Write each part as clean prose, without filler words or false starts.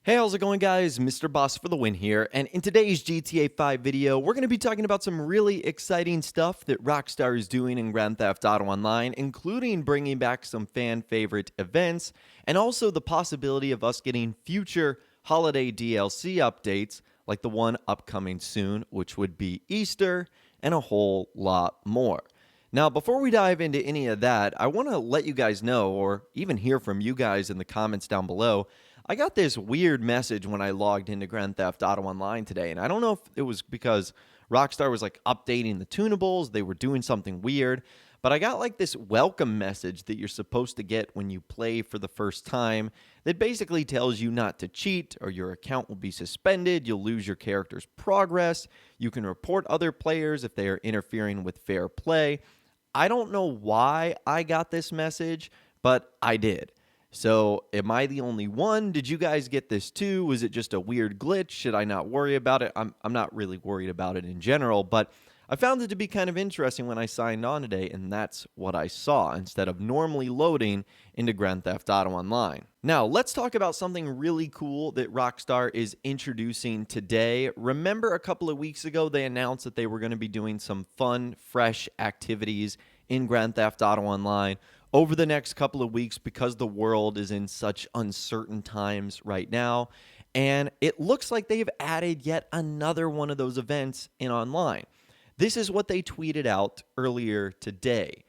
Hey, how's it going, guys? Mr. Boss for the win here, and in today's GTA 5 video, we're going to be talking about some really exciting stuff that Rockstar is doing in Grand Theft Auto Online, including bringing back some fan-favorite events, and also the possibility of us getting future holiday DLC updates, like the one upcoming soon, which would be Easter, and a whole lot more. Now, before we dive into any of that, I want to let you guys know, or even hear from you guys in the comments down below. I got this weird message when I logged into Grand Theft Auto Online today, and I don't know if it was because Rockstar was like updating the tunables, they were doing something weird, but I got like this welcome message that you're supposed to get when you play for the first time that basically tells you not to cheat or your account will be suspended, you'll lose your character's progress, you can report other players if they are interfering with fair play. I don't know why I got this message, but I did. So, am I the only one? Did you guys get this too? Was it just a weird glitch? Should I not worry about it? I'm not really worried about it in general, but I found it to be kind of interesting when I signed on today, and that's what I saw instead of normally loading into Grand Theft Auto Online. Now, let's talk about something really cool that Rockstar is introducing today. Remember a couple of weeks ago, they announced that they were going to be doing some fun, fresh activities in Grand Theft Auto Online over the next couple of weeks because the world is in such uncertain times right now. And it looks like they've added yet another one of those events in online. This is what they tweeted out earlier today.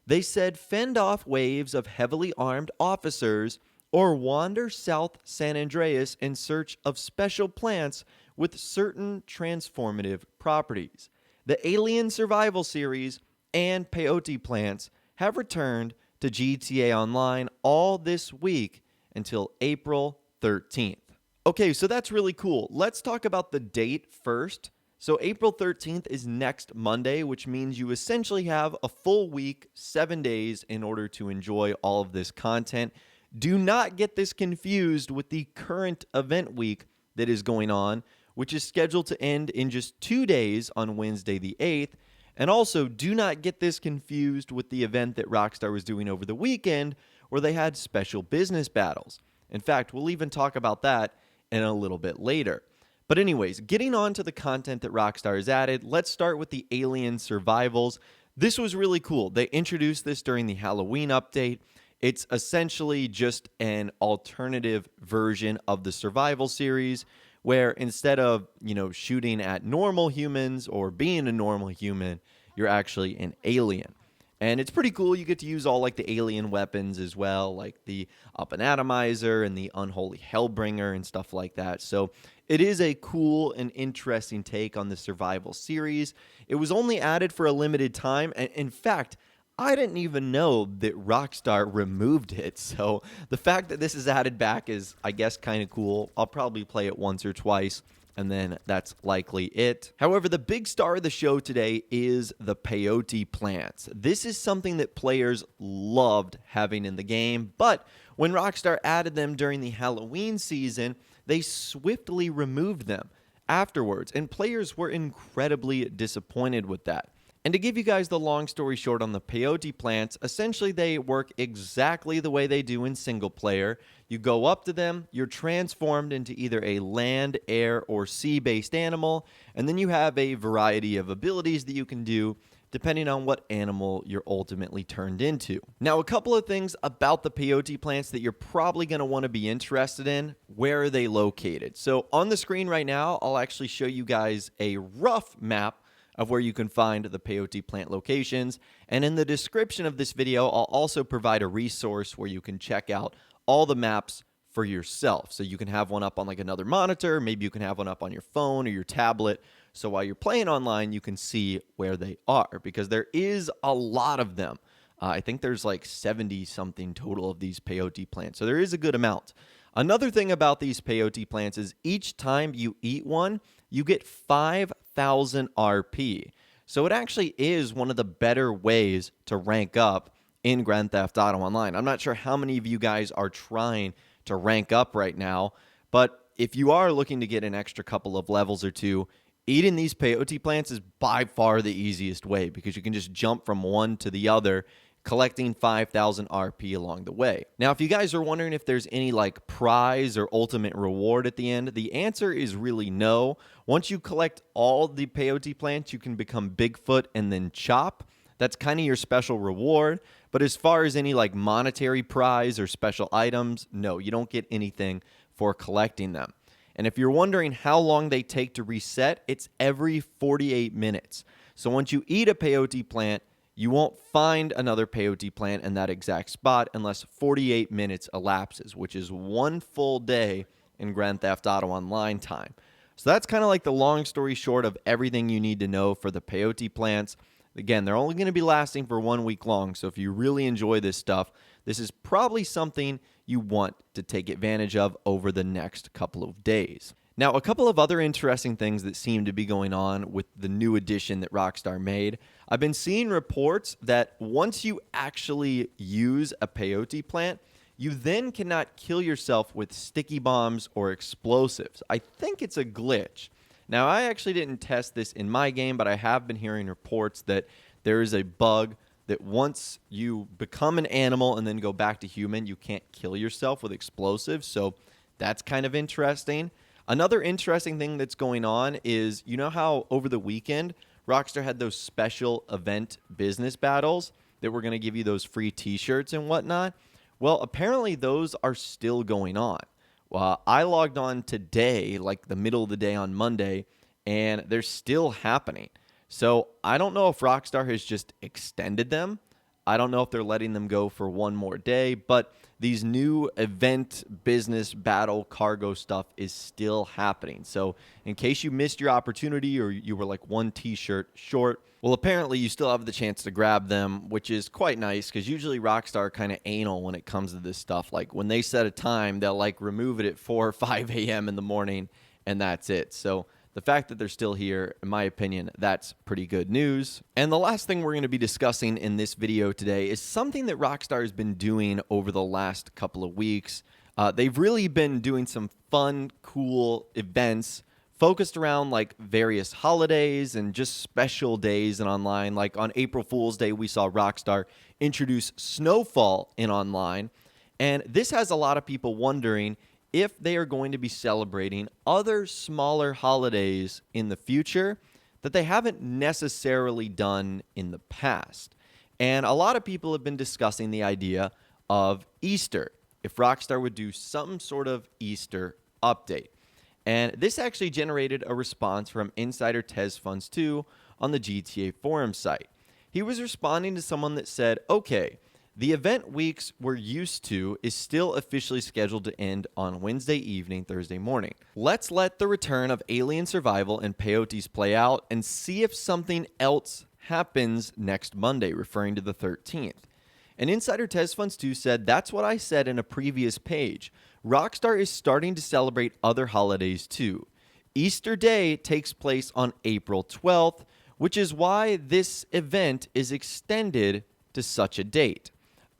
They said, fend off waves of heavily armed officers or wander South San Andreas in search of special plants with certain transformative properties. The Alien Survival Series and Peyote Plants have returned to GTA Online all this week until April 13th. Okay, so that's really cool. Let's talk about the date first. So April 13th is next Monday, which means you essentially have a full week, 7 days, in order to enjoy all of this content. Do not get this confused with the current event week that is going on, which is scheduled to end in just 2 days on Wednesday the 8th. And also, do not get this confused with the event that Rockstar was doing over the weekend, where they had special business battles. In fact, we'll even talk about that in a little bit later. But anyways, getting on to the content that Rockstar has added, let's start with the Alien Survivals. This was really cool. They introduced this during the Halloween update. It's essentially just an alternative version of the Survival series, where instead of, shooting at normal humans or being a normal human, you're actually an alien. And it's pretty cool. You get to use all like the alien weapons as well, like the Up and Atomizer and the Unholy Hellbringer and stuff like that. So it is a cool and interesting take on the Survival series. It was only added for a limited time. And in fact, I didn't even know that Rockstar removed it. So the fact that this is added back is, I guess, kind of cool. I'll probably play it once or twice, and then that's likely it. However, the big star of the show today is the Peyote Plants. This is something that players loved having in the game, but when Rockstar added them during the Halloween season, they swiftly removed them afterwards, and players were incredibly disappointed with that. And to give you guys the long story short on the Peyote Plants, essentially they work exactly the way they do in single player. You go up to them, you're transformed into either a land, air, or sea-based animal, and then you have a variety of abilities that you can do depending on what animal you're ultimately turned into. Now, a couple of things about the Peyote Plants that you're probably going to want to be interested in. Where are they located? So on the screen right now, I'll actually show you guys a rough map of where you can find the Peyote Plant locations. And in the description of this video, I'll also provide a resource where you can check out all the maps for yourself. So you can have one up on like another monitor, maybe you can have one up on your phone or your tablet. So while you're playing online, you can see where they are, because there is a lot of them. I think there's like 70 something total of these Peyote Plants. So there is a good amount. Another thing about these Peyote Plants is each time you eat one, you get 5,000 RP. So it actually is one of the better ways to rank up in Grand Theft Auto Online. I'm not sure how many of you guys are trying to rank up right now, but if you are looking to get an extra couple of levels or two, eating these Peyote Plants is by far the easiest way, because you can just jump from one to the other collecting 5,000 RP along the way. Now, if you guys are wondering if there's any like prize or ultimate reward at the end, the answer is really no. Once you collect all the peyote plants, you can become Bigfoot and then Chop. That's kind of your special reward. But as far as any like monetary prize or special items, no, you don't get anything for collecting them. And if you're wondering how long they take to reset, it's every 48 minutes. So once you eat a peyote plant, you won't find another peyote plant in that exact spot unless 48 minutes elapses, which is one full day in Grand Theft Auto Online time. So that's kind of like the long story short of everything you need to know for the peyote plants. Again, they're only going to be lasting for 1 week long, so if you really enjoy this stuff, this is probably something you want to take advantage of over the next couple of days. Now, a couple of other interesting things that seem to be going on with the new edition that Rockstar made. I've been seeing reports that once you actually use a peyote plant, you then cannot kill yourself with sticky bombs or explosives. I think it's a glitch. Now, I actually didn't test this in my game, but I have been hearing reports that there is a bug that once you become an animal and then go back to human, you can't kill yourself with explosives. So that's kind of interesting. Another interesting thing that's going on is, you know how over the weekend, Rockstar had those special event business battles that were going to give you those free t-shirts and whatnot? Well, apparently those are still going on. Well, I logged on today, like the middle of the day on Monday, and they're still happening. So I don't know if Rockstar has just extended them. I don't know if they're letting them go for one more day, but these new event business battle cargo stuff is still happening. So in case you missed your opportunity or you were like one t-shirt short, well, apparently you still have the chance to grab them, which is quite nice because usually Rockstar are kind of anal when it comes to this stuff. Like when they set a time, they'll like remove it at 4 or 5 a.m. in the morning, and that's it. So the fact that they're still here, in my opinion, that's pretty good news. And the last thing we're going to be discussing in this video today is something that Rockstar has been doing over the last couple of weeks. They've really been doing some fun, cool events focused around like various holidays and just special days in online. Like on April Fool's Day, we saw Rockstar introduce Snowfall in online. And this has a lot of people wondering if they are going to be celebrating other smaller holidays in the future that they haven't necessarily done in the past. And a lot of people have been discussing the idea of Easter, if Rockstar would do some sort of Easter update. And this actually generated a response from Insider TezFunds2 on the GTA forum site. He was responding to someone that said, okay, the event weeks we're used to is still officially scheduled to end on Wednesday evening, Thursday morning. Let's let the return of Alien Survival and Peyotes play out and see if something else happens next Monday, referring to the 13th. And Insider TezFunds2 said, that's what I said in a previous page. Rockstar is starting to celebrate other holidays too. Easter Day takes place on April 12th, which is why this event is extended to such a date.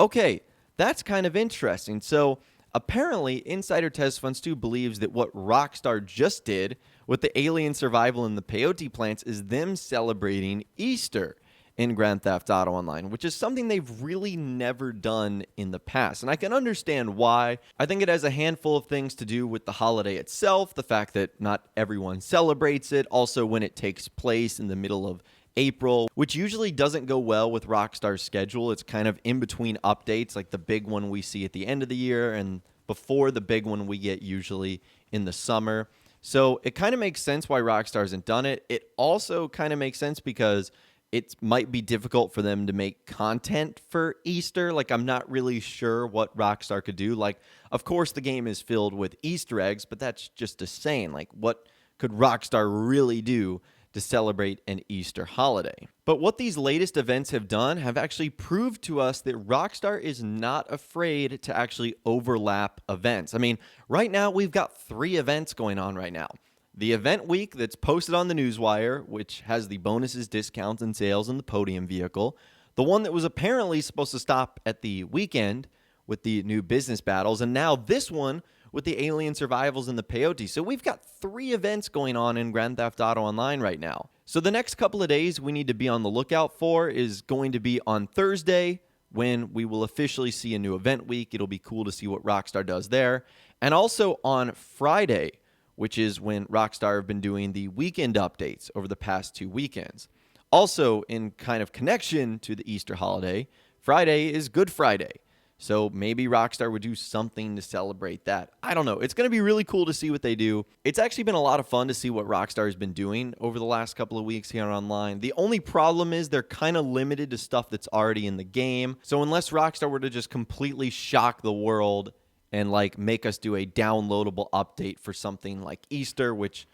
Okay, that's kind of interesting. So apparently, Insider TezFunds2 believes that what Rockstar just did with the Alien Survival and the Peyote Plants is them celebrating Easter in Grand Theft Auto Online, which is something they've really never done in the past. And I can understand why. I think it has a handful of things to do with the holiday itself, the fact that not everyone celebrates it, also when it takes place in the middle of April, which usually doesn't go well with Rockstar's schedule. It's kind of in between updates, like the big one we see at the end of the year and before the big one we get usually in the summer. So it kind of makes sense why Rockstar hasn't done it. It also kind of makes sense because it might be difficult for them to make content for Easter. Like, I'm not really sure what Rockstar could do. Like, of course, the game is filled with Easter eggs, but that's just a saying. Like, what could Rockstar really do to celebrate an Easter holiday? But what these latest events have done have actually proved to us that Rockstar is not afraid to actually overlap events. I mean, right now, we've got 3 events going on right now. The event week that's posted on the Newswire, which has the bonuses, discounts, and sales in the podium vehicle. The one that was apparently supposed to stop at the weekend with the new business battles. And now this one with the Alien Survivals and the Peyote. So we've got 3 events going on in Grand Theft Auto Online right now. So the next couple of days we need to be on the lookout for is going to be on Thursday, when we will officially see a new event week. It'll be cool to see what Rockstar does there. And also on Friday, which is when Rockstar have been doing the weekend updates over the past 2 weekends. Also, in kind of connection to the Easter holiday, Friday is Good Friday. So maybe Rockstar would do something to celebrate that. I don't know. It's going to be really cool to see what they do. It's actually been a lot of fun to see what Rockstar has been doing over the last couple of weeks here online. The only problem is they're kind of limited to stuff that's already in the game. So unless Rockstar were to just completely shock the world and like make us do a downloadable update for something like Easter, which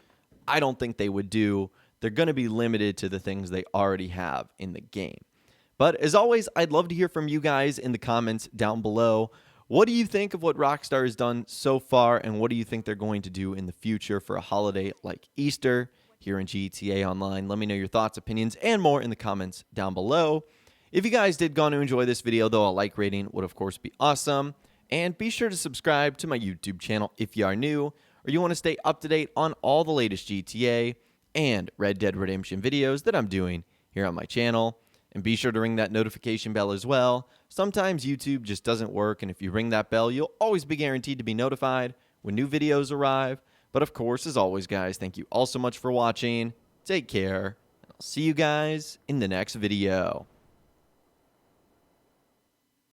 I don't think they would do, they're going to be limited to the things they already have in the game. But as always, I'd love to hear from you guys in the comments down below. What do you think of what Rockstar has done so far, and what do you think they're going to do in the future for a holiday like Easter here in GTA Online? Let me know your thoughts, opinions, and more in the comments down below. If you guys did go to enjoy this video, though, a like rating would, of course, be awesome. And be sure to subscribe to my YouTube channel if you are new, or you want to stay up to date on all the latest GTA and Red Dead Redemption videos that I'm doing here on my channel. And be sure to ring that notification bell as well. Sometimes YouTube just doesn't work, and if you ring that bell, you'll always be guaranteed to be notified when new videos arrive. But of course, as always, guys, thank you all so much for watching. Take care, and I'll see you guys in the next video.